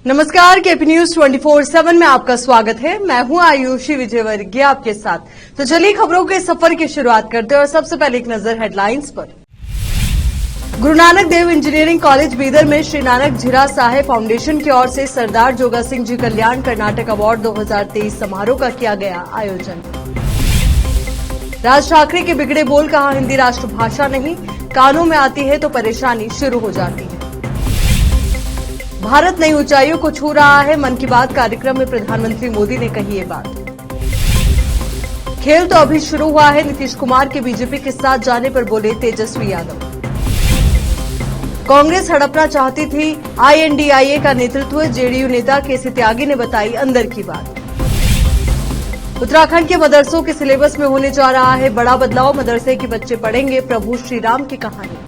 नमस्कार, KP news 24/7 में आपका स्वागत है। मैं हूं आयुषी विजयवर्गीय आपके साथ। तो चलिए खबरों के सफर की शुरुआत करते हैं और सबसे पहले एक नजर हेडलाइंस पर। गुरु नानक देव इंजीनियरिंग कॉलेज बीदर में श्री नानक झीरा साहेब फाउंडेशन की ओर से सरदार जोगा सिंह जी कल्याण कर्नाटक अवार्ड 2023 समारोह का किया गया आयोजन। राज ठाकरे के बिगड़े बोल, कहा हिंदी राष्ट्रभाषा नहीं, कानों में आती है तो परेशानी शुरू हो जाती है। भारत नई ऊंचाइयों को छू रहा है, मन की बात कार्यक्रम में प्रधानमंत्री मोदी ने कही ये बात। खेल तो अभी शुरू हुआ है, नीतीश कुमार के बीजेपी के साथ जाने पर बोले तेजस्वी यादव। कांग्रेस हड़पना चाहती थी INDIA का नेतृत्व, जेडीयू नेता केसी त्यागी ने बताई अंदर की बात। उत्तराखंड के मदरसों के सिलेबस में होने जा रहा है बड़ा बदलाव, मदरसे के बच्चे पढ़ेंगे प्रभु श्री राम की कहानी।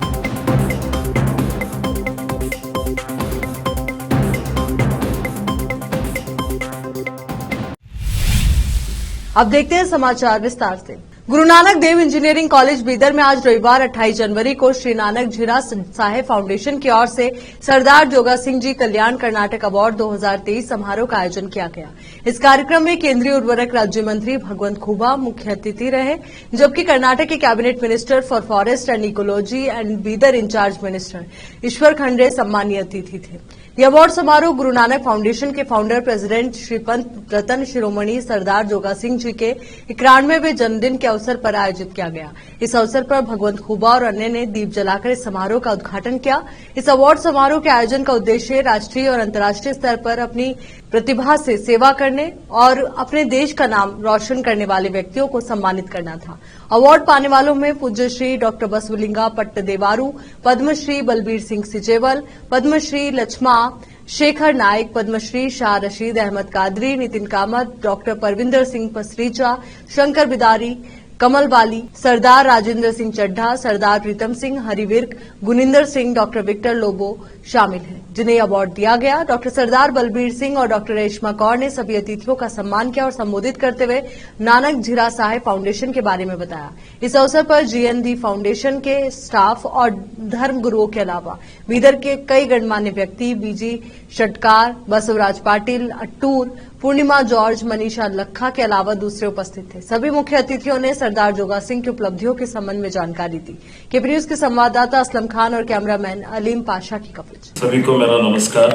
अब देखते हैं समाचार विस्तार से। गुरु नानक देव इंजीनियरिंग कॉलेज बीदर में आज रविवार 28 जनवरी को श्री नानक झीरा साहेब फाउंडेशन की ओर से सरदार जोगा सिंह जी कल्याण कर्नाटक अवार्ड 2023 समारोह का आयोजन किया गया। इस कार्यक्रम में केंद्रीय उर्वरक राज्य मंत्री भगवंत खुबा मुख्य अतिथि रहे, जबकि कर्नाटक के cabinet minister for forest and ecology and Bidar incharge minister Ishwar Khandre सम्मानीय अतिथि थे। यह अवार्ड समारोह गुरु नानक फाउंडेशन के फाउंडर प्रेसिडेंट श्री पंत रतन शिरोमणि सरदार जोगा सिंह जी के 91वें जन्मदिन के अवसर पर आयोजित किया गया। इस अवसर पर भगवंत खुबा और अन्य ने दीप जलाकर इस समारोह का उद्घाटन किया। इस अवार्ड समारोह के आयोजन का उद्देश्य राष्ट्रीय और अंतर्राष्ट्रीय स्तर पर अपनी प्रतिभा से सेवा करने और अपने देश का नाम रोशन करने वाले व्यक्तियों को सम्मानित करना था। अवार्ड पाने वालों में पूज्य श्री डॉक्टर बसवलिंगा पट्टदेवारू, पद्मश्री बलबीर सिंह सिजेवल, पद्मश्री लक्ष्मा शेखर नायक, पद्मश्री शाह रशीद अहमद कादरी, नितिन कामत, डॉक्टर परविंदर सिंह पसरीचा, शंकर बिदारी, कमल बाली, सरदार राजेंद्र सिंह चड्ढा, सरदार प्रीतम सिंह, हरिविर्क, गुनिंदर सिंह, डॉक्टर विक्टर लोबो शामिल हैं, जिन्हें अवार्ड दिया गया। डॉक्टर सरदार बलबीर सिंह और डॉक्टर रेशमा कौर ने सभी अतिथियों का सम्मान किया और संबोधित करते हुए नानक झीरा साहेब फाउंडेशन के बारे में बताया। इस अवसर पर GND फाउंडेशन के स्टाफ और धर्म गुरुओं के अलावा बीदर के कई गणमान्य व्यक्ति, BG षटकार, बसवराज पाटिल, अट्टूर, पूर्णिमा जॉर्ज, मनीषा लखा के अलावा दूसरे उपस्थित थे। सभी मुख्य अतिथियों ने सरदार जोगा सिंह की उपलब्धियों के संबंध में जानकारी दी। केपी न्यूज के संवाददाता असलम खान और कैमरामैन अलीम पाशा की कवरेज। सभी को मेरा नमस्कार।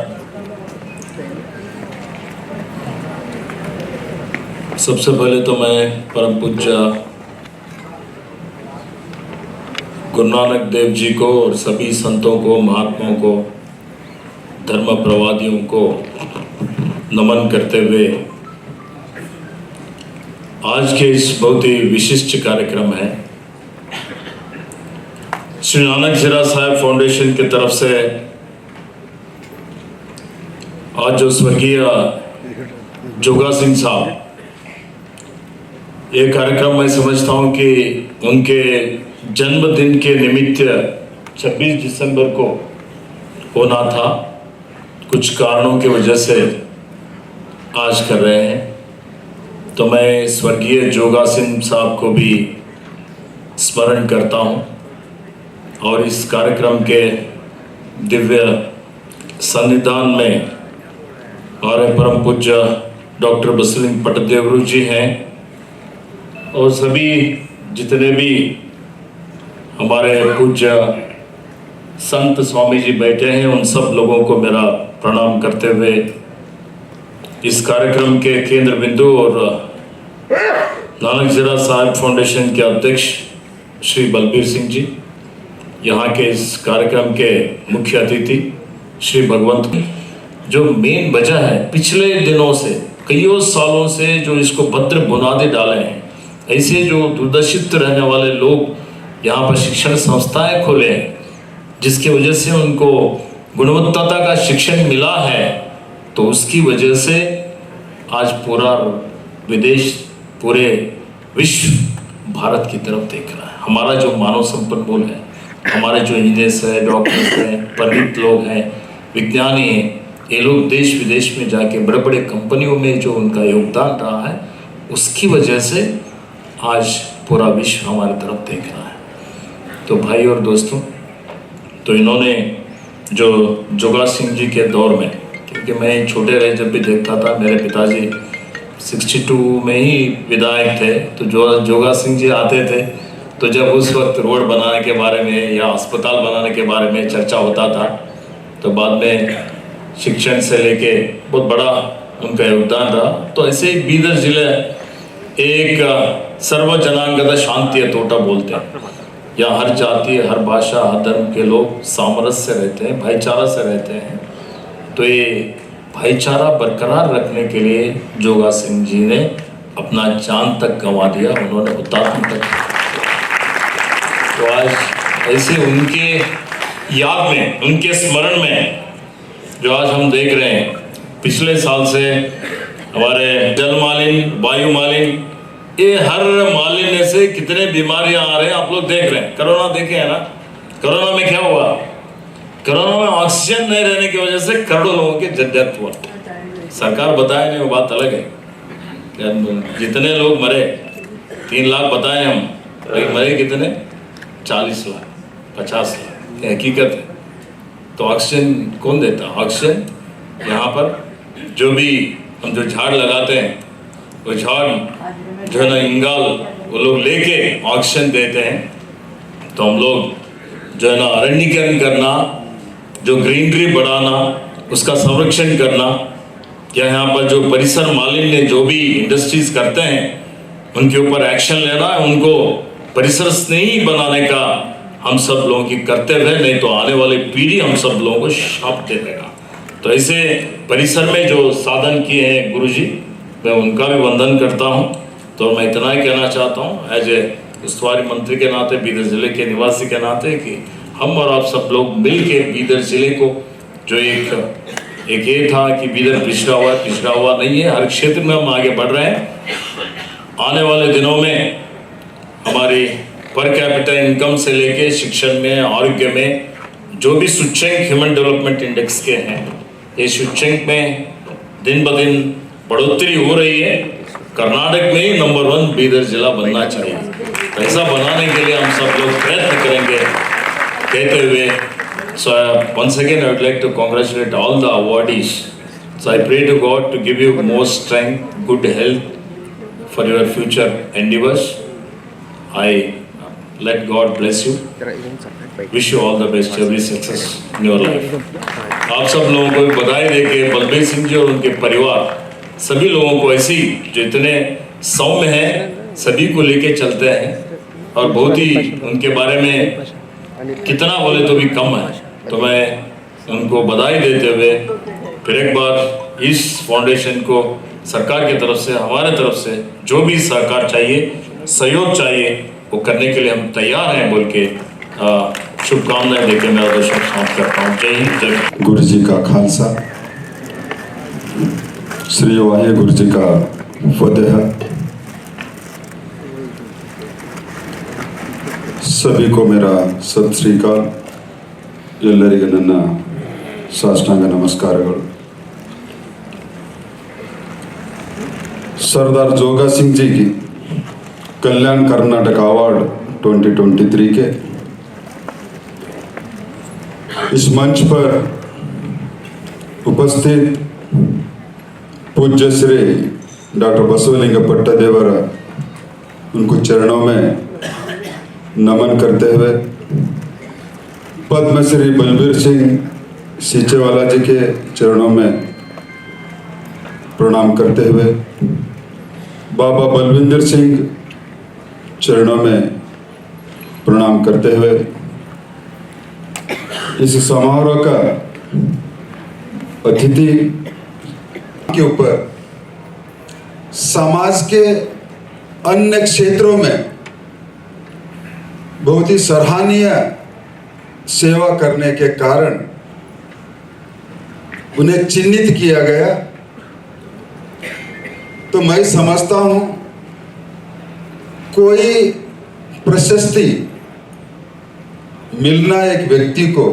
सबसे पहले तो मैं परम पूज्य गुरु नानक देव जी को और सभी संतों को, महात्माओं को, धर्म प्रवादियों को नमन करते हुए आज के इस बहुत ही विशिष्ट कार्यक्रम है श्री नानक झीरा साहेब फाउंडेशन की तरफ से आज जो स्वर्गीय जोगा सिंह साहब, ये कार्यक्रम मैं समझता हूं कि उनके जन्मदिन के निमित्त 26 दिसंबर को होना था, कुछ कारणों की वजह से आज कर रहे हैं। तो मैं स्वर्गीय जोगा सिंह साहब को भी स्मरण करता हूं और इस कार्यक्रम के दिव्य सन्निधान में हमारे परम पूज्य डॉक्टर बसवलिंग पट्टदेवरू जी हैं और सभी जितने भी हमारे पूज्य संत स्वामी जी बैठे हैं, उन सब लोगों को मेरा प्रणाम करते हुए इस कार्यक्रम के केंद्र बिंदु और नानक झीरा साहेब फाउंडेशन के अध्यक्ष श्री बलबीर सिंह जी, यहाँ के इस कार्यक्रम के मुख्य अतिथि श्री भगवंत, जो मेन वजह है पिछले दिनों से, कईयों सालों से जो इसको भद्र बुनियादें डाले हैं, ऐसे जो दुर्दर्शित रहने वाले लोग यहाँ पर शिक्षण संस्थाएं खोले हैं, जिसकी वजह से उनको गुणवत्ता का शिक्षण मिला है, तो उसकी वजह से आज पूरा विदेश, पूरे विश्व भारत की तरफ देख रहा है। हमारा जो मानव संपन्मूल है, हमारे जो इंजीनियर्स हैं, डॉक्टर्स हैं, पंडित लोग हैं, विज्ञानी हैं, ये लोग देश विदेश में जाके बड़े बड़े कंपनियों में जो उनका योगदान रहा है, उसकी वजह से आज पूरा विश्व हमारी तरफ देख रहा है। तो भाई और दोस्तों, तो इन्होंने जो जोगा सिंह जी के दौर में क्योंकि मैं छोटे रहे जब भी देखता था, मेरे पिताजी 62 में ही विधायक थे, तो जोगा सिंह जी आते थे, तो जब उस वक्त रोड बनाने के बारे में या अस्पताल बनाने के बारे में चर्चा होता था, तो बाद में शिक्षण से लेके बहुत बड़ा उनका योगदान रहा। तो ऐसे ही बीदर जिले एक सर्व जनांगत शांति तोटा बोलते हैं, यहाँ हर जाति, हर भाषा, हर धर्म के लोग सामरस्य से रहते हैं, भाईचारा से रहते हैं। तो ये भाईचारा बरकरार रखने के लिए जोगा सिंह जी ने अपना जान तक गंवा दिया, उन्होंने हुतात्मा तक। तो आज ऐसे उनके याद में, उनके स्मरण में जो आज हम देख रहे हैं, पिछले साल से हमारे जल मालिन्य, वायु मालिन्य, ये हर मालिन्य से कितने बीमारियां आ रहे हैं आप लोग देख रहे हैं। कोरोना देखे है ना, कोरोना में क्या हुआ? कोरोना में ऑक्सीजन नहीं रहने की वजह से करोड़ों लोगों के डेथ हुआ। सरकार बताए नहीं, वो बात अलग है। जितने लोग मरे, 3 लाख बताए हम, लेकिन मरे कितने? 40 लाख, 50 लाख, ये हकीकत है। तो ऑक्सीजन कौन देता? ऑक्सीजन यहाँ पर जो भी हम जो झाड़ लगाते हैं, वो झाड़ जो है ना इंगाल, वो लोग लेके ऑक्सीजन देते हैं। तो हम लोग जो है ना अरण्यीकरण करना, जो ग्रीनरी बढ़ाना, उसका संरक्षण करना, या यहाँ पर जो परिसर मालिन्य जो भी इंडस्ट्रीज करते हैं उनके ऊपर एक्शन लेना, उनको परिसर स्नेही बनाने का हम सब लोगों की कर्तव्य है, नहीं तो आने वाली पीढ़ी हम सब लोगों को शाप दे देगा। तो ऐसे परिसर में जो साधन किए हैं गुरुजी, मैं उनका भी वंदन करता हूँ। तो मैं इतना ही कहना चाहता हूँ एज ए उस्तुवारी मंत्री के नाते, बीदर जिले के निवासी के नाते, कि हम और आप सब लोग मिल के बीदर जिले को जो एक ये था कि बीदर पिछड़ा हुआ नहीं है, हर क्षेत्र में हम आगे बढ़ रहे हैं। आने वाले दिनों में हमारी पर कैपिटा इनकम से लेके शिक्षण में, आरोग्य में, जो भी सूचकांक ह्यूमन डेवलपमेंट इंडेक्स के हैं, ये सूचकांक में दिन ब दिन बढ़ोतरी हो रही है। कर्नाटक में ही नंबर 1 बीदर जिला बनना चाहिए। तो ऐसा बनाने के लिए हम सब लोग प्रयत्न करेंगे कहते हुए, so once again I would like to congratulate all the awardees. So I pray to God to give you more strength, good health for your future endeavors. I let God bless you. Wish you all the best, every success in your life. आप सब लोगों को बधाई देके बलबीर सिंह जी और उनके परिवार, सभी लोगों को ऐसी जो इतने सौम्य हैं, सभी को लेके चलते हैं, और बहुत ही उनके बारे में कितना बोले तो भी कम है। तो मैं उनको बधाई देते हुए फिर एक बार इस फाउंडेशन को सरकार की तरफ से, हमारे तरफ से जो भी सहकार चाहिए, सहयोग चाहिए, वो करने के लिए हम तैयार हैं बोल के शुभकामनाएं देके मैं आदेश समाप्त करता हूँ। जय हिंद, जय। गुरु जी का खालसा, श्री वाहे गुरु जी का फतेह। सभी को मेरा सत श्री अकाल, ಎಲ್ಲರಿಗೆ ನನ್ನ ಸಾಷ್ಟಾಂಗ ನಮಸ್ಕಾರಗಳು। सरदार जोगा सिंह जी की कल्याण कर्नाटक अवार्ड 2023 के इस मंच पर उपस्थित पूज्य श्री डॉक्टर बसवलिंग पट्टादेवर उनको चरणों में नमन करते हुए, पद्मश्री बलबीर सिंह सीचेवाला जी के चरणों में प्रणाम करते हुए, बाबा बलविंदर सिंह चरणों में प्रणाम करते हुए, इस समारोह का अतिथि के ऊपर समाज के अन्य क्षेत्रों में बहुत ही सराहनीय सेवा करने के कारण उन्हें चिन्हित किया गया। तो मैं समझता हूं कोई प्रशस्ति मिलना एक व्यक्ति को,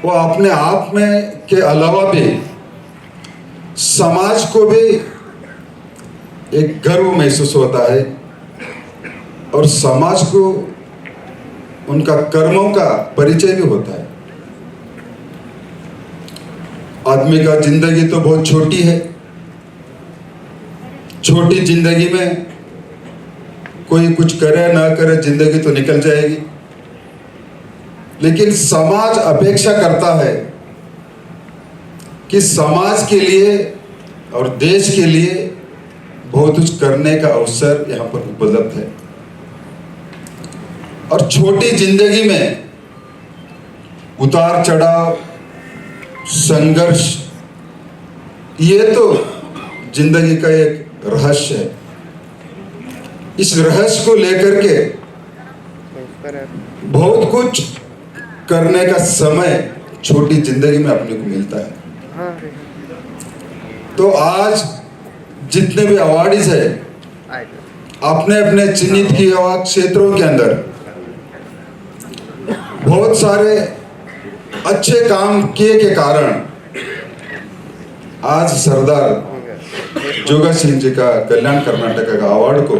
वो अपने आप में के अलावा भी समाज को भी एक गर्व महसूस होता है, और समाज को उनका कर्मों का परिचय भी होता है। आदमी का जिंदगी तो बहुत छोटी है। छोटी जिंदगी में कोई कुछ करे ना करे, जिंदगी तो निकल जाएगी। लेकिन समाज अपेक्षा करता है कि समाज के लिए और देश के लिए बहुत कुछ करने का अवसर यहाँ पर उपलब्ध है। और छोटी जिंदगी में उतार चढ़ाव, संघर्ष, ये तो जिंदगी का एक रहस्य है। इस रहस्य को लेकर के बहुत कुछ करने का समय छोटी जिंदगी में अपने को मिलता है। तो आज जितने भी अवार्डीज है, अपने अपने चिन्हित किए हुए क्षेत्रों के अंदर बहुत सारे अच्छे काम किए के कारण आज सरदार जोगा सिंह जी का कल्याण कर्नाटक का अवार्ड को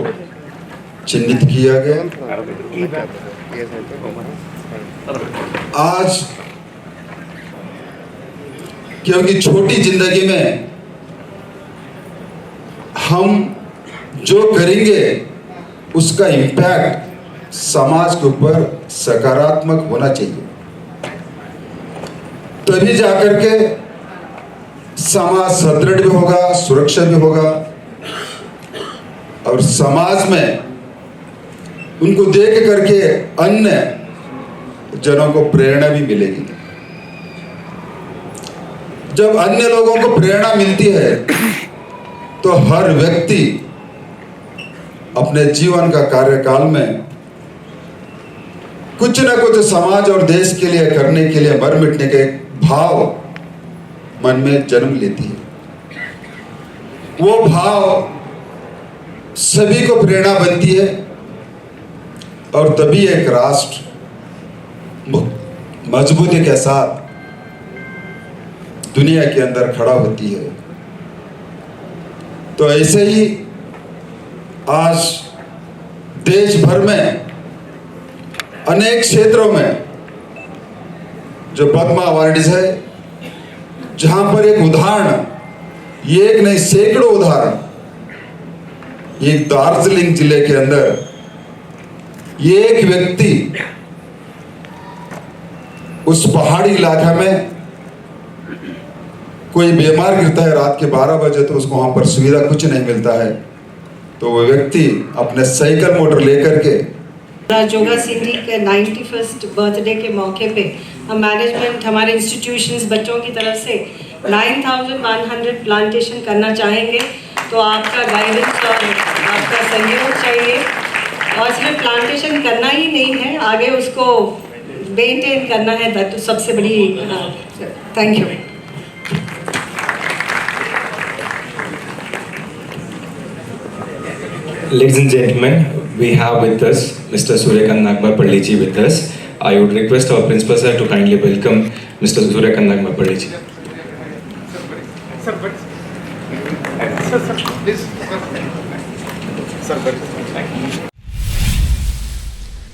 चिन्हित किया गया। आज क्योंकि छोटी जिंदगी में हम जो करेंगे उसका इम्पैक्ट समाज के ऊपर सकारात्मक होना चाहिए, तभी जाकर के समाज सुदृढ़ भी होगा, सुरक्षा भी होगा और समाज में उनको देख करके अन्य जनों को प्रेरणा भी मिलेगी। जब अन्य लोगों को प्रेरणा मिलती है तो हर व्यक्ति अपने जीवन का कार्यकाल में कुछ न कुछ समाज और देश के लिए करने के लिए मर मिटने के भाव मन में जन्म लेती है। वो भाव सभी को प्रेरणा बनती है और तभी एक राष्ट्र मजबूती के साथ दुनिया के अंदर खड़ा होती है। तो ऐसे ही आज देश भर में अनेक क्षेत्रों में जो पद्मा अवार्डीज है, जहां पर एक उदाहरण, ये एक नहीं सैकड़ों उदाहरण, एक दार्जिलिंग जिले के अंदर ये एक व्यक्ति उस पहाड़ी इलाका में कोई बीमार गिरता है रात के 12 बजे, तो उसको वहां पर सुविधा कुछ नहीं मिलता है, तो वो व्यक्ति अपने साइकिल मोटर लेकर के जोगा सिंह जी के 91st बर्थडे के मौके पे हम मैनेजमेंट, हमारे इंस्टीट्यूशंस बच्चों की तरफ से 9100 प्लांटेशन करना चाहेंगे। तो आपका गाइडेंस और आपका सहयोग चाहिए। और सिर्फ प्लांटेशन करना ही नहीं है, आगे उसको मेंटेन करना है, तो सबसे बड़ी। Thank you. Ladies and gentlemen, we have with us Mr. Suryakant Nagmapalli ji with us. I would request our principal sir to kindly welcome Mr. Suryakant Nagmapalli ji.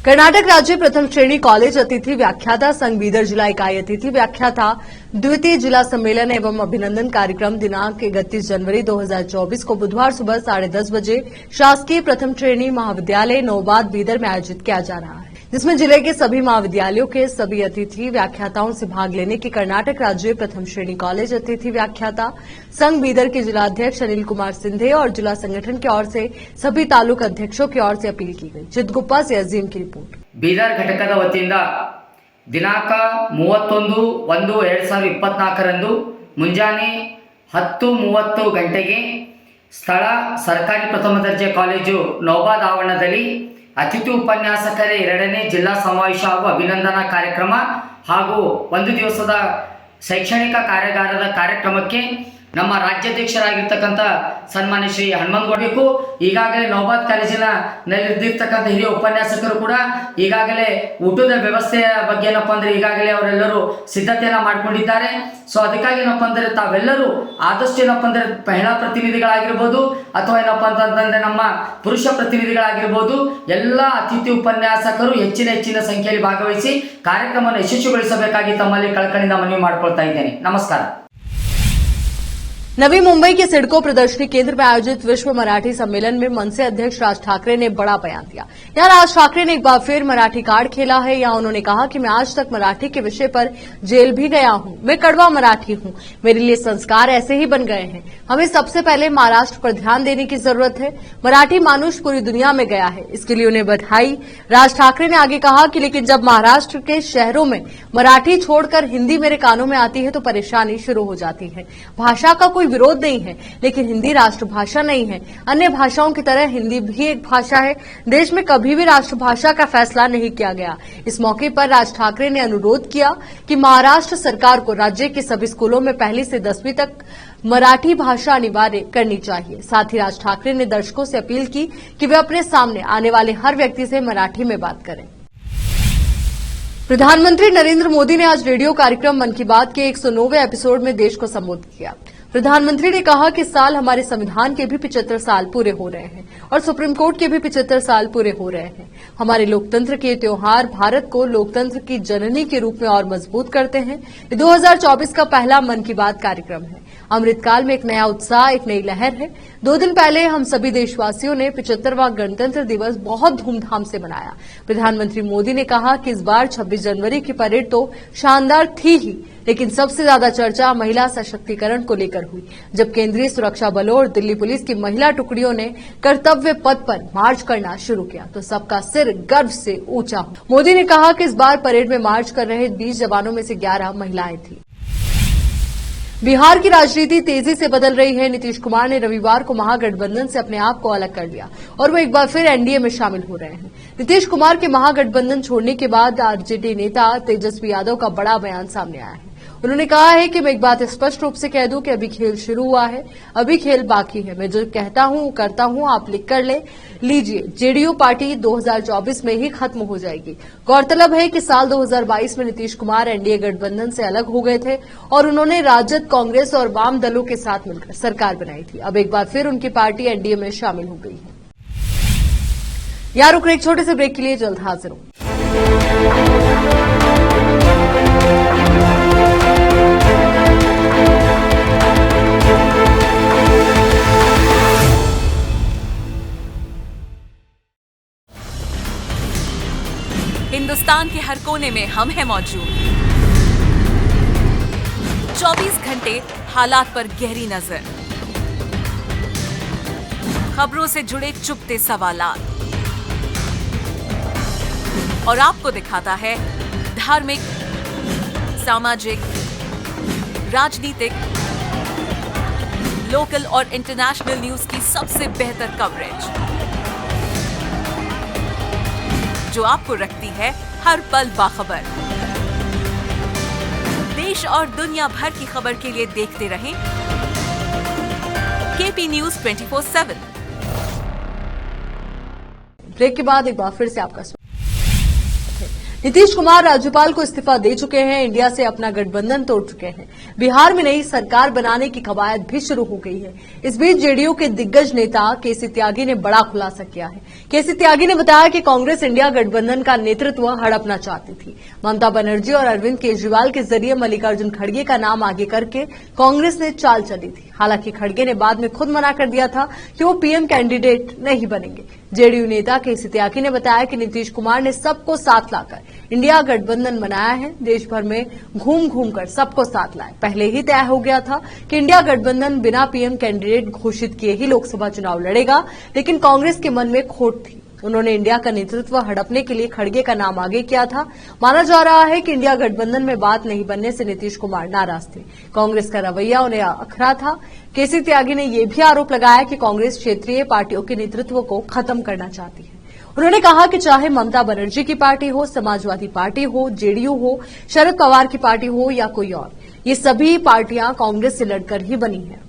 Karnataka राज्य प्रथम श्रेणी कॉलेज अतिथि व्याख्याता संघ बीदर जिला इकाई अतिथि व्याख्याता द्वितीय जिला सम्मेलन एवं अभिनंदन कार्यक्रम दिनांक 31 जनवरी 2024 को बुधवार सुबह 10:30 बजे शासकीय प्रथम श्रेणी महाविद्यालय नौबाद बीदर में आयोजित किया जा रहा है, जिसमें जिले के सभी महाविद्यालयों के सभी अतिथि व्याख्याताओं से भाग लेने की कर्नाटक राज्य प्रथम श्रेणी कॉलेज अतिथि व्याख्याता संघ बीदर के जिलाध्यक्ष अनिल कुमार सिंधे और जिला संगठन की ओर से सभी तालुक अध्यक्षों की ओर से अपील की गई। चितगुप्पा से अजीम की रिपोर्ट। ಬೀದರ್ ಘಟಕದ ವತಿಯಿಂದ ದಿನಾಂಕ 31/1/2024 ಮುಂಜಾನೆ 10:30 ಗಂಟೆಗೆ ಸ್ಥಳ ಸರ್ಕಾರಿ ಪ್ರಥಮ ದರ್ಜೆ ಕಾಲೇಜು ನೌಬಾದ್ ಆವರಣದಲ್ಲಿ ಅತಿಥಿ ಉಪನ್ಯಾಸಕರ 2ನೇ ಜಿಲ್ಲಾ ಸಮಾವೇಶ ಹಾಗೂ ಅಭಿನಂದನಾ ಕಾರ್ಯಕ್ರಮ ಹಾಗೂ ಒಂದು ದಿವಸದ ಶೈಕ್ಷಣಿಕ ಕಾರ್ಯಾಗಾರದ ಕಾರ್ಯಕ್ರಮಕ್ಕೆ ನಮ್ಮ ರಾಜ್ಯಾಧ್ಯಕ್ಷರಾಗಿರ್ತಕ್ಕಂಥ ಸನ್ಮಾನ್ಯ ಶ್ರೀ ಹನುಮಂತಗೌಡಬೇಕು ಈಗಾಗಲೇ ನೌಬಾದ್ ಕಾಲೇಜಿನ ನಲ್ಲಿರ್ತಕ್ಕಂಥ ಹಿರಿಯ ಉಪನ್ಯಾಸಕರು ಕೂಡ ಈಗಾಗಲೇ ಊಟದ ವ್ಯವಸ್ಥೆಯ ಬಗ್ಗೆ ಏನಪ್ಪ ಅಂದರೆ ಈಗಾಗಲೇ ಅವರೆಲ್ಲರೂ ಸಿದ್ಧತೆಯನ್ನು ಮಾಡಿಕೊಂಡಿದ್ದಾರೆ। ಸೊ ಅದಕ್ಕಾಗಿ ಏನಪ್ಪ ಅಂದರೆ ತಾವೆಲ್ಲರೂ ಆದಷ್ಟು ಏನಪ್ಪ ಅಂದರೆ ಮಹಿಳಾ ಪ್ರತಿನಿಧಿಗಳಾಗಿರ್ಬೋದು ಅಥವಾ ಏನಪ್ಪ ಅಂತಂದರೆ ನಮ್ಮ ಪುರುಷ ಪ್ರತಿನಿಧಿಗಳಾಗಿರ್ಬೋದು ಎಲ್ಲ ಅತಿಥಿ ಉಪನ್ಯಾಸಕರು ಹೆಚ್ಚಿನ ಸಂಖ್ಯೆಯಲ್ಲಿ ಭಾಗವಹಿಸಿ ಕಾರ್ಯಕ್ರಮವನ್ನು ಯಶಸ್ವಿಗೊಳಿಸಬೇಕಾಗಿ ತಮ್ಮಲ್ಲಿ ಕಳಕಳಿಯಿಂದ ಮನವಿ ಮಾಡಿಕೊಳ್ತಾ ಇದ್ದೇನೆ। ನಮಸ್ಕಾರ। नवी मुंबई के सिडको प्रदर्शनी केंद्र में आयोजित विश्व मराठी सम्मेलन में मनसे अध्यक्ष राज ठाकरे ने बड़ा बयान दिया। यहां राज ठाकरे ने एक बार फिर मराठी कार्ड खेला है। यहां उन्होंने कहा कि मैं आज तक मराठी के विषय पर जेल भी गया हूं। मैं कड़वा मराठी हूं। मेरे लिए संस्कार ऐसे ही बन गए हैं। हमें सबसे पहले महाराष्ट्र पर ध्यान देने की जरूरत है। मराठी मानुष पूरी दुनिया में गया है, इसके लिए उन्हें बधाई। राज ठाकरे ने आगे कहा कि लेकिन जब महाराष्ट्र के शहरों में मराठी छोड़कर हिंदी मेरे कानों में आती है तो परेशानी शुरू हो जाती है। भाषा का कोई विरोध नहीं है, लेकिन हिंदी राष्ट्रभाषा नहीं है। अन्य भाषाओं की तरह हिंदी भी एक भाषा है। देश में कभी भी राष्ट्रभाषा का फैसला नहीं किया गया। इस मौके पर राज ठाकरे ने अनुरोध किया कि महाराष्ट्र सरकार को राज्य के सभी स्कूलों में 1ली से 10वीं तक मराठी भाषा अनिवार्य करनी चाहिए। साथ ही राज ठाकरे ने दर्शकों से अपील की कि वे अपने सामने आने वाले हर व्यक्ति से मराठी में बात करें। प्रधानमंत्री नरेंद्र मोदी ने आज रेडियो कार्यक्रम मन की बात के 109वें एपिसोड में देश को संबोधित किया। प्रधानमंत्री ने कहा कि साल हमारे संविधान के भी 75 साल पूरे हो रहे हैं और सुप्रीम कोर्ट के भी 75 साल पूरे हो रहे हैं। हमारे लोकतंत्र के त्योहार भारत को लोकतंत्र की जननी के रूप में और मजबूत करते हैं। ये 2024 का पहला मन की बात कार्यक्रम है। अमृतकाल में एक नया उत्साह, एक नई लहर है। 2 दिन पहले हम सभी देशवासियों ने 75वां गणतंत्र दिवस बहुत धूमधाम से मनाया। प्रधानमंत्री मोदी ने कहा कि इस बार 26 जनवरी की परेड तो शानदार थी ही, लेकिन सबसे ज्यादा चर्चा महिला सशक्तिकरण को लेकर हुई, जब केंद्रीय सुरक्षा बलों और दिल्ली पुलिस की महिला टुकड़ियों ने कर्तव्य पथ पर मार्च करना शुरू किया तो सबका सिर गर्व से ऊंचा हो। मोदी ने कहा कि इस बार परेड में मार्च कर रहे 20 जवानों में से 11 महिलाएं थी। बिहार की राजनीति तेजी से बदल रही है। नीतीश कुमार ने रविवार को महागठबंधन से अपने आप को अलग कर लिया और वो एक बार फिर एनडीए में शामिल हो रहे हैं। नीतीश कुमार के महागठबंधन छोड़ने के बाद आरजेडी नेता तेजस्वी यादव का बड़ा बयान सामने आया है। उन्होंने कहा है कि मैं एक बात स्पष्ट रूप से कह दूं कि अभी खेल शुरू हुआ है, अभी खेल बाकी है। मैं जो कहता हूं करता हूं, आप लिख कर लीजिए। जेडीयू पार्टी 2024 में ही खत्म हो जाएगी। गौरतलब है कि साल 2022 में नीतीश कुमार एनडीए गठबंधन से अलग हो गए थे और उन्होंने राजद, कांग्रेस और वाम दलों के साथ मिलकर सरकार बनाई थी। अब एक बार फिर उनकी पार्टी एनडीए में शामिल हो गई है। यहां रुक एक छोटे से ब्रेक के लिए जल्द हाजिर हूं। हिंदुस्तान के हर कोने में हम हैं मौजूद। 24 घंटे हालात पर गहरी नजर, खबरों से जुड़े चुपते सवालात और आपको दिखाता है धार्मिक, सामाजिक, राजनीतिक, लोकल और इंटरनेशनल न्यूज की सबसे बेहतर कवरेज जो आपको रखती है हर पल बाखबर। देश और दुनिया भर की खबर के लिए देखते रहें केपी न्यूज 24/7। ब्रेक के बाद एक बार फिर से आपका नीतीश कुमार राज्यपाल को इस्तीफा दे चुके हैं। इंडिया से अपना गठबंधन तोड़ चुके हैं। बिहार में नई सरकार बनाने की कवायद भी शुरू हो गई है। इस बीच जेडीयू के दिग्गज नेता केसी त्यागी ने बड़ा खुलासा किया है। केसी त्यागी ने बताया कि कांग्रेस इंडिया गठबंधन का नेतृत्व हड़पना चाहती थी। ममता बनर्जी और अरविंद केजरीवाल के जरिए मल्लिकार्जुन खड़गे का नाम आगे करके कांग्रेस ने चाल चली थी। हालांकि खड़गे ने बाद में खुद मना कर दिया था कि वो पीएम कैंडिडेट नहीं बनेंगे। जेडीयू नेता केसी त्यागी ने बताया कि नीतीश कुमार ने सबको साथ लाकर इंडिया गठबंधन बनाया है। देश भर में घूम घूम कर सबको साथ लाए। पहले ही तय हो गया था कि इंडिया गठबंधन बिना पीएम कैंडिडेट घोषित किए ही लोकसभा चुनाव लड़ेगा, लेकिन कांग्रेस के मन में खोट थी। उन्होंने इंडिया का नेतृत्व हड़पने के लिए खड़गे का नाम आगे किया था। माना जा रहा है कि इंडिया गठबंधन में बात नहीं बनने से नीतीश कुमार नाराज थे। कांग्रेस का रवैया उन्हें अखरा था। केसी त्यागी ने यह भी आरोप लगाया कि कांग्रेस क्षेत्रीय पार्टियों के नेतृत्व को खत्म करना चाहती है। उन्होंने कहा कि चाहे ममता बनर्जी की पार्टी हो, समाजवादी पार्टी हो, जेडीयू हो, शरद पवार की पार्टी हो या कोई और, ये सभी पार्टियां कांग्रेस से लड़कर ही बनी हैं।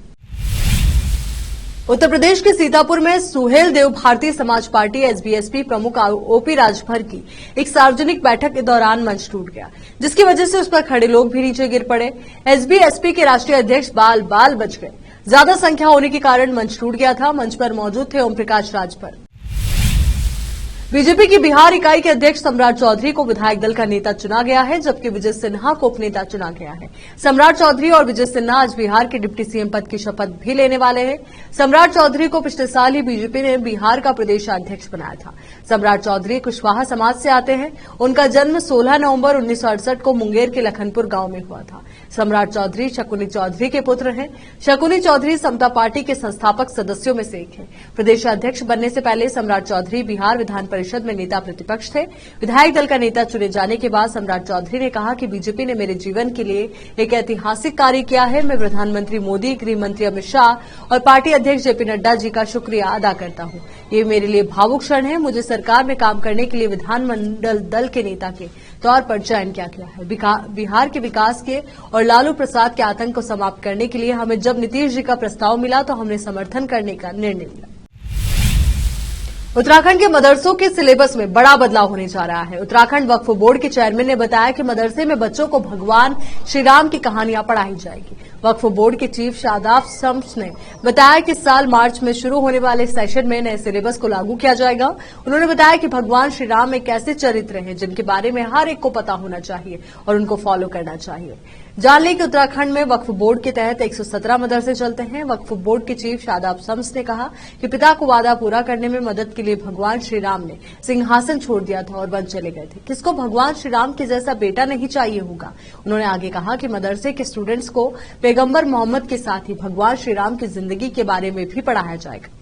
उत्तर प्रदेश के सीतापुर में सुहेल देव भारतीय समाज पार्टी एसबीएसपी प्रमुख ओपी राजभर की एक सार्वजनिक बैठक के दौरान मंच टूट गया, जिसकी वजह से उस पर खड़े लोग भी नीचे गिर पड़े। एसबीएसपी के राष्ट्रीय अध्यक्ष बाल बाल बच गए। ज्यादा संख्या होने के कारण मंच टूट गया था। मंच पर मौजूद थे ओम प्रकाश राजभर। बीजेपी की बिहार इकाई के अध्यक्ष सम्राट चौधरी को विधायक दल का नेता चुना गया है, जबकि विजय सिन्हा को उपनेता चुना गया है। सम्राट चौधरी और विजय सिन्हा आज बिहार के डिप्टी सीएम पद की शपथ भी लेने वाले हैं। सम्राट चौधरी को पिछले साल ही बीजेपी ने बिहार का प्रदेशाध्यक्ष बनाया था। सम्राट चौधरी कुशवाहा समाज से आते हैं। उनका जन्म 16 नवंबर 1968 को मुंगेर के लखनपुर गांव में हुआ था। सम्राट चौधरी शकुनी चौधरी के पुत्र हैं। शकुनी चौधरी समता पार्टी के संस्थापक सदस्यों में से एक हैं। प्रदेशाध्यक्ष बनने से पहले सम्राट चौधरी बिहार विधान परिषद में नेता प्रतिपक्ष थे। विधायक दल का नेता चुने जाने के बाद सम्राट चौधरी ने कहा कि बीजेपी ने मेरे जीवन के लिए एक ऐतिहासिक कार्य किया है। मैं प्रधानमंत्री मोदी, गृह मंत्री अमित शाह और पार्टी अध्यक्ष जेपी नड्डा जी का शुक्रिया अदा करता हूं। ये मेरे लिए भावुक क्षण है। मुझे सरकार में काम करने के लिए विधानमंडल दल के नेता के तौर पर चयन किया गया है। बिहार के विकास के और लालू प्रसाद के आतंक को समाप्त करने के लिए हमें जब नीतीश जी का प्रस्ताव मिला तो हमने समर्थन करने का निर्णय लिया। उत्तराखंड के मदरसों के सिलेबस में बड़ा बदलाव होने जा रहा है। उत्तराखंड वक्फ बोर्ड के चेयरमैन ने बताया कि मदरसे में बच्चों को भगवान श्री राम की कहानियां पढ़ाई जाएगी। वक्फ बोर्ड के चीफ शादाब शम्स ने बताया कि इस साल मार्च में शुरू होने वाले सेशन में नए सिलेबस को लागू किया जाएगा। उन्होंने बताया कि भगवान श्री राम एक ऐसे चरित्र हैं जिनके बारे में हर एक को पता होना चाहिए और उनको फॉलो करना चाहिए। जान लें कि उत्तराखंड में वक्फ बोर्ड के तहत 117 मदरसे चलते हैं। वक्फ बोर्ड के चीफ शादाब शम्स ने कहा कि पिता को वादा पूरा करने में मदद के लिए भगवान श्री राम ने सिंहासन छोड़ दिया था और वन चले गए थे। किसको भगवान श्री राम के जैसा बेटा नहीं चाहिए होगा। उन्होंने आगे कहा कि मदरसे के स्टूडेंट्स को पैगंबर मोहम्मद के साथ ही भगवान श्री राम की जिंदगी के बारे में भी पढ़ाया जाएगा।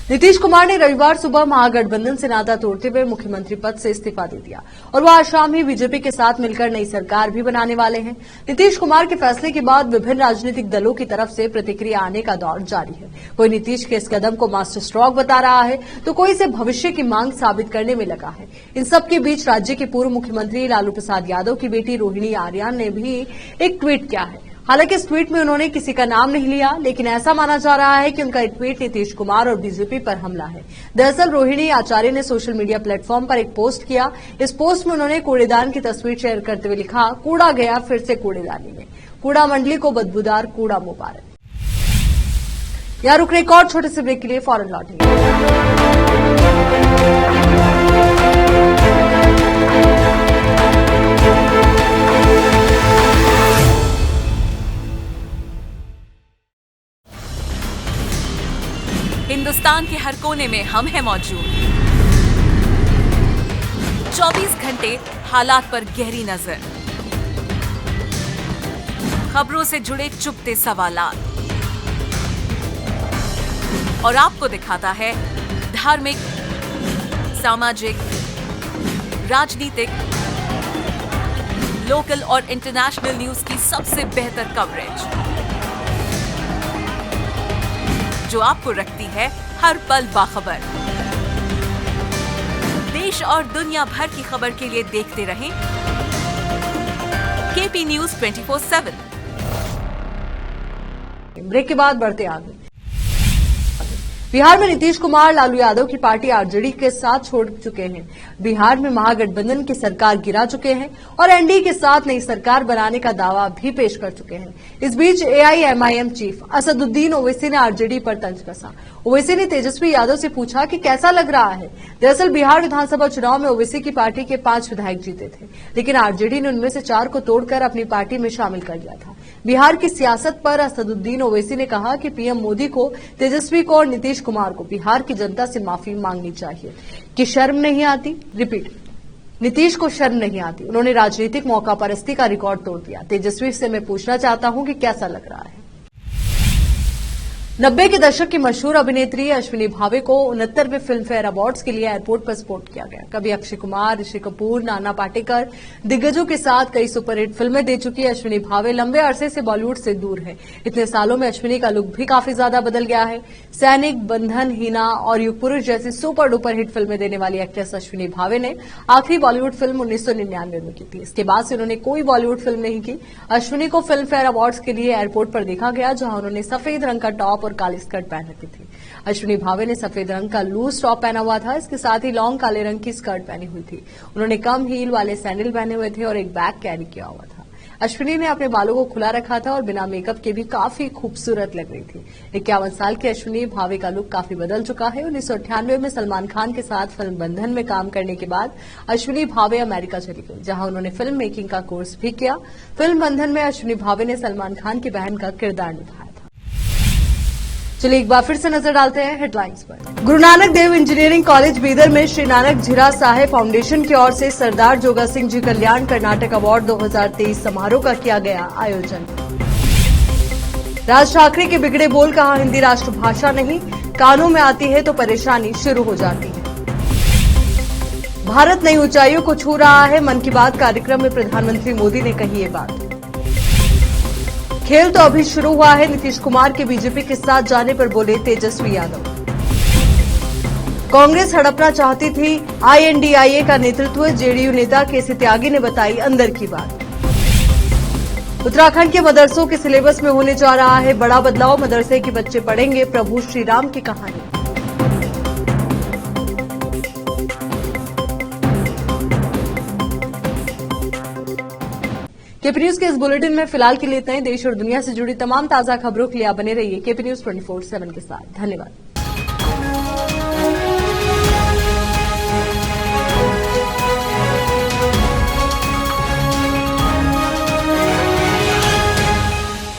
नीतीश कुमार ने रविवार सुबह महागठबंधन से नाता तोड़ते हुए मुख्यमंत्री पद से इस्तीफा दे दिया और वह आज शाम ही बीजेपी के साथ मिलकर नई सरकार भी बनाने वाले हैं। नीतीश कुमार के फैसले के बाद विभिन्न राजनीतिक दलों की तरफ से प्रतिक्रिया आने का दौर जारी है। कोई नीतीश के इस कदम को मास्टर स्ट्रोक बता रहा है तो कोई इसे भविष्य की मांग साबित करने में लगा है। इन सबके बीच राज्य के पूर्व मुख्यमंत्री लालू प्रसाद यादव की बेटी रोहिणी आर्यन ने भी एक ट्वीट किया है। हालांकि इस ट्वीट में उन्होंने किसी का नाम नहीं लिया, लेकिन ऐसा माना जा रहा है कि उनका ट्वीट नीतीश कुमार और बीजेपी पर हमला है। दरअसल रोहिणी आचार्य ने सोशल मीडिया प्लेटफॉर्म पर एक पोस्ट किया। इस पोस्ट में उन्होंने कूड़ेदान की तस्वीर शेयर करते हुए लिखा, कूड़ा गया फिर से कूड़ेदानी में, कूड़ा मंडली को बदबूदार कूड़ा मुबारक। यहां रुक रहे एक और छोटे से ब्रेक के लिए फौरन लौटेंगे। हिंदुस्तान के हर कोने में हम हैं मौजूद। 24 घंटे हालात पर गहरी नजर, खबरों से जुड़े चुपते सवालात और आपको दिखाता है धार्मिक, सामाजिक, राजनीतिक, लोकल और इंटरनेशनल न्यूज की सबसे बेहतर कवरेज जो आपको रखती है हर पल बाखबर। देश और दुनिया भर की खबर के लिए देखते रहें केपी न्यूज 24/7। ब्रेक के बाद बढ़ते आगे। बिहार में नीतीश कुमार लालू यादव की पार्टी आरजेडी के साथ छोड़ चुके हैं। बिहार में महागठबंधन की सरकार गिरा चुके हैं और एनडीए के साथ नई सरकार बनाने का दावा भी पेश कर चुके हैं। इस बीच एआईएमआईएम चीफ असदुद्दीन ओवैसी ने आरजेडी पर तंज कसा। ओवैसी ने तेजस्वी यादव से पूछा कि कैसा लग रहा है। दरअसल बिहार विधानसभा चुनाव में ओवैसी की पार्टी के 5 विधायक जीते थे, लेकिन आरजेडी ने उनमें से 4 को तोड़कर अपनी पार्टी में शामिल कर लिया था। बिहार की सियासत पर असदुद्दीन ओवैसी ने कहा कि पीएम मोदी को, तेजस्वी को और नीतीश कुमार को बिहार की जनता से माफी मांगनी चाहिए। कि शर्म नहीं आती? रिपीट, नीतीश को शर्म नहीं आती। उन्होंने राजनीतिक मौका परस्ती का रिकॉर्ड तोड़ दिया। तेजस्वी से मैं पूछना चाहता हूं कि कैसा लग रहा है। 90 के दशक की मशहूर अभिनेत्री अश्विनी भावे को 69वें फिल्म फेयर अवार्ड्स के लिए एयरपोर्ट पर स्पोर्ट किया गया। कभी अक्षय कुमार, ऋषि कपूर, नाना पाटेकर दिग्गजों के साथ कई सुपरहिट फिल्में दे चुकी अश्विनी भावे लंबे अरसे से बॉलीवुड से दूर है। इतने सालों में अश्विनी का लुक भी काफी ज्यादा बदल गया है। सैनिक, बंधन, हीना और युग पुरुष जैसी सुपर डुपर हिट फिल्में देने वाली एक्ट्रेस अश्विनी भावे ने आखिरी बॉलीवुड फिल्म 1999 में की थी। इसके बाद से उन्होंने कोई बॉलीवुड फिल्म नहीं की। अश्विनी को फिल्म फेयर अवार्ड्स के लिए एयरपोर्ट पर देखा गया, जहां उन्होंने सफेद रंग का टॉप और काली स्कर्ट पहन रखी थी। अश्विनी भावे ने सफेद रंग का लूज टॉप पहना हुआ था। इसके साथ ही लॉन्ग काले रंग की स्कर्ट पहनी हुई थी। उन्होंने कम हील वाले सैंडल पहने हुए थे और एक बैग कैरी किया हुआ था। अश्विनी ने अपने बालों को खुला रखा था और बिना मेकअप के भी काफी खूबसूरत लग रही थी। 51 साल की अश्विनी भावे का लुक काफी बदल चुका है। 1998 में सलमान खान के साथ फिल्म बंधन में काम करने के बाद अश्विनी भावे अमेरिका चली गई, जहां उन्होंने फिल्म मेकिंग का कोर्स भी किया। फिल्म बंधन में अश्विनी भावे ने सलमान खान की बहन का किरदार निभाया। चलिए एक बार फिर से नजर डालते हैं हेडलाइंस पर। गुरु नानक देव इंजीनियरिंग कॉलेज बीदर में श्री नानक झीरा साहेब फाउंडेशन की ओर से सरदार जोगा सिंह जी कल्याण कर्नाटक अवार्ड 2023 समारोह का किया गया आयोजन। राज ठाकरे के बिगड़े बोल, कहा हिंदी राष्ट्रभाषा नहीं, कानों में आती है तो परेशानी शुरू हो जाती है। भारत नई ऊंचाइयों को छू रहा है, मन की बात कार्यक्रम में प्रधानमंत्री मोदी ने कही ये बात। खेल तो अभी शुरू हुआ है, नीतीश कुमार के बीजेपी के साथ जाने पर बोले तेजस्वी यादव। कांग्रेस हड़पना चाहती थी INDIA का नेतृत्व, जेडीयू नेता केसी त्यागी ने बताई अंदर की बात। उत्तराखंड के मदरसों के सिलेबस में होने जा रहा है बड़ा बदलाव, मदरसे के बच्चे पढ़ेंगे प्रभु श्री राम की कहानी। केपी न्यूज के इस बुलेटिन में फिलहाल के लिए इतना ही। देश और दुनिया से जुड़ी तमाम ताजा खबरों के लिए आप बने रहिए केपी न्यूज 24/7 के साथ। धन्यवाद।